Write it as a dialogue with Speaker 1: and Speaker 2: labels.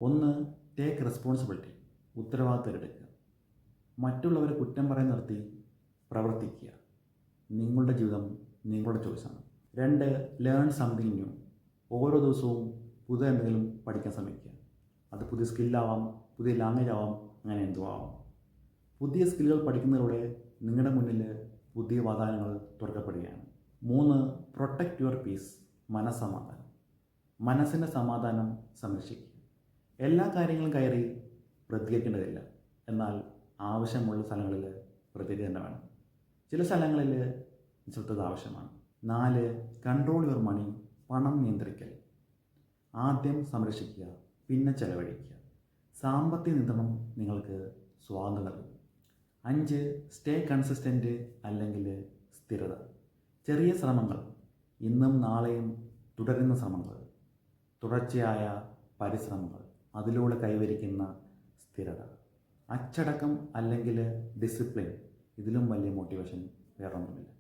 Speaker 1: ഒന്ന്, take responsibility, ഉത്തരവാദിത്തം എടുക്കുക. മറ്റുള്ളവരെ കുറ്റം പറയാൻ നിർത്തി പ്രവർത്തിക്കുക. നിങ്ങളുടെ ജീവിതം നിങ്ങളുടെ ചോയ്സാണ്. 2, ലേൺ സംതിങ് ന്യൂ. ഓരോ ദിവസവും പുതിയ എന്തെങ്കിലും പഠിക്കാൻ ശ്രമിക്കുക. അത് പുതിയ സ്കില്ലാവാം, പുതിയ ലാംഗ്വേജ് ആവാം, അങ്ങനെ എന്തും ആവാം. പുതിയ സ്കില്ലുകൾ പഠിക്കുന്നതിലൂടെ നിങ്ങളുടെ മുന്നിൽ പുതിയ വാതായനങ്ങൾ തുറക്കപ്പെടുകയാണ്. 3, പ്രൊട്ടക്റ്റ് യുവർ പീസ്, മനസ്സമാധാനം. മനസ്സിൻ്റെ സമാധാനം സംരക്ഷിക്കുക. എല്ലാ കാര്യങ്ങളും കയറി പ്രതികരിക്കേണ്ടതില്ല, എന്നാൽ ആവശ്യമുള്ള സ്ഥലങ്ങളിൽ പ്രതികരിക്കുക തന്നെ വേണം. ചില സ്ഥലങ്ങളിൽ നിശബ്ദത ആവശ്യമാണ്. 4, കൺട്രോൾ യുവർ മണി, പണം നിയന്ത്രിക്കൽ. ആദ്യം സംരക്ഷിക്കുക, പിന്നെ ചെലവഴിക്കുക. സാമ്പത്തിക നിയന്ത്രണം നിങ്ങൾക്ക് സ്വാതന്ത്ര്യം നൽകും. 5, സ്റ്റേ കൺസിസ്റ്റൻ്റ്, അല്ലെങ്കിൽ സ്ഥിരത. ചെറിയ ശ്രമങ്ങൾ, ഇന്നും നാളെയും തുടരുന്ന ശ്രമങ്ങൾ, തുടർച്ചയായ പരിശ്രമങ്ങൾ, അതിലൂടെ കൈവരിക്കുന്ന സ്ഥിരത. അച്ചടക്കം അല്ലെങ്കിൽ ഡിസിപ്ലിൻ, ഇതിലും വലിയ മോട്ടിവേഷൻ വേറൊന്നുമില്ല.